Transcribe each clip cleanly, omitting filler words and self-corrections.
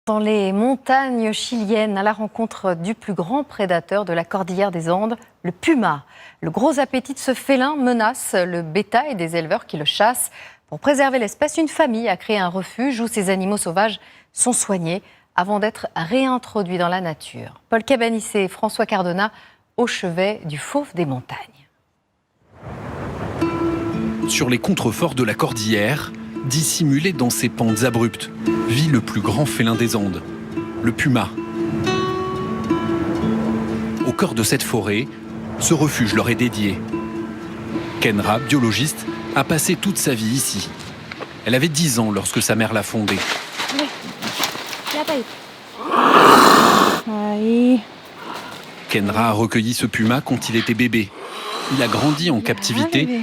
Dans les montagnes chiliennes, à la rencontre du plus grand prédateur de la cordillère des Andes, le puma. Le gros appétit de ce félin menace le bétail des éleveurs qui le chassent. Pour préserver l'espèce, une famille a créé un refuge où ces animaux sauvages sont soignés avant d'être réintroduits dans la nature. Paul Cabanissé et François Cardona au chevet du fauve des montagnes. Sur les contreforts de la cordillère, dissimulé dans ses pentes abruptes, vit le plus grand félin des Andes, le puma. Au cœur de cette forêt, ce refuge leur est dédié. Kenra, biologiste, a passé toute sa vie ici. Elle avait 10 ans lorsque sa mère l'a fondé. Kenra a recueilli ce puma quand il était bébé. Il a grandi en captivité,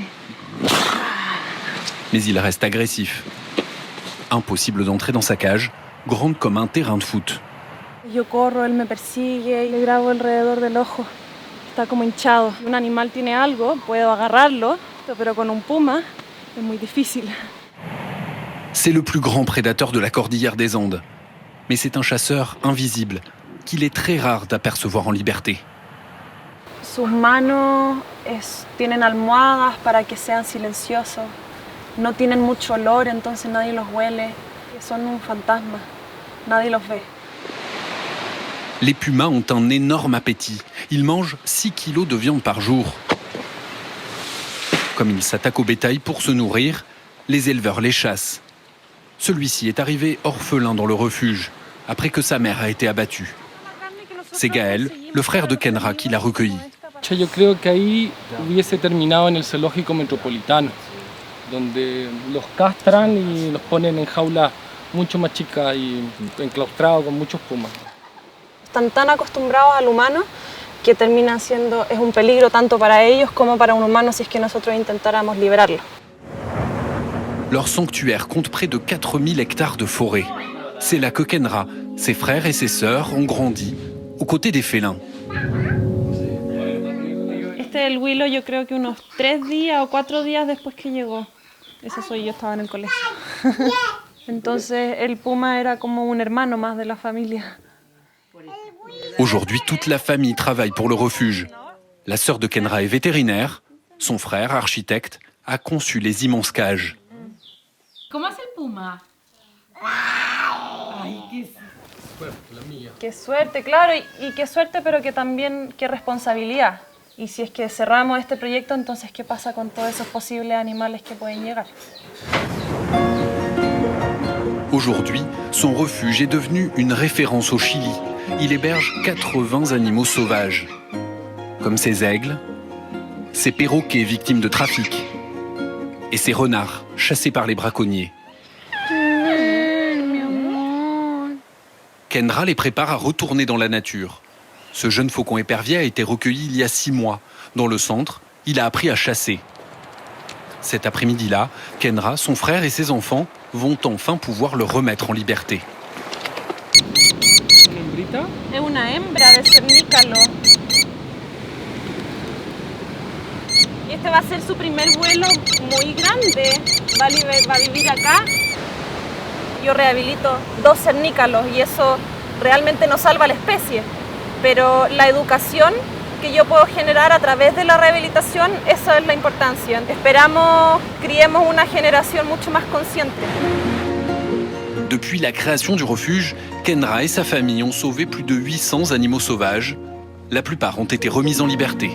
mais il reste agressif. Impossible d'entrer dans sa cage, grande comme un terrain de foot. Yo corro, él me persigue, le grabo alrededor del ojo. Está como hinchado. Un animal tiene algo, puedo agarrarlo, pero con un puma es muy difícil. C'est le plus grand prédateur de la cordillère des Andes. Mais c'est un chasseur invisible, qu'il est très rare d'apercevoir en liberté. Sus manos tienen almohadas para que sean silenciosos. No tienen mucho olor, entonces nadie los huele. Son un fantasma, nadie los ve. Les pumas ont un énorme appétit. Ils mangent 6 kilos de viande par jour. Comme ils s'attaquent au bétail pour se nourrir, les éleveurs les chassent. Celui-ci est arrivé orphelin dans le refuge, après que sa mère a été abattue. C'est Gaël, le frère de Kenra, qui l'a recueilli. Yo creo que ahí hubiese terminado en el zoológico metropolitano, donde los castran y los ponen en jaulas mucho más chicas y enclaustrados con muchos pumas. Están tan acostumbrados al humano que terminan siendo, es un peligro tanto para ellos como para un humano si es que nosotros intentáramos liberarlo. Leur sanctuaire compte près de 4000 hectares de forêt. C'est là que Kenra, ses frères et ses sœurs ont grandi, aux côtés des félins. Este del Huilo yo creo que unos 3 días o 4 días después que llegó. Eso soy yo, estaba en el colegio. Entonces el puma era como un hermano más de la familia. Aujourd'hui, toute la famille travaille pour le refuge. La sœur de Kenra est vétérinaire. Son frère, architecte, a conçu les immenses cages. ¿Cómo hace el puma? Ay, Qué suerte, claro, y qué suerte, pero que también qué responsabilidad. Y si es que cerramos este proyecto, entonces ¿qué pasa con todos esos posibles animales que pueden llegar? Aujourd'hui, son refuge est devenu une référence au Chili. Il héberge 80 animaux sauvages, comme ces aigles, ces perroquets victimes de trafic et ces renards chassés par les braconniers. Kenra les prépare à retourner dans la nature. Ce jeune faucon épervier a été recueilli il y a 6 mois. Dans le centre, il a appris à chasser. Cet après-midi-là, Kenra, son frère et ses enfants vont enfin pouvoir le remettre en liberté. Es una hembra de cernícalo. Y este va a ser su primer vuelo muy grande. Va a vivir acá. Yo rehabilito 2 cernícalos y eso realmente no salva la especie. Pero la educación que yo puedo generar a través de la rehabilitación, esa es la importancia. Esperamos criemos una generación mucho más consciente. Depuis la création du refuge, Kenra et sa famille ont sauvé plus de 800 animaux sauvages. La plupart ont été remis en liberté.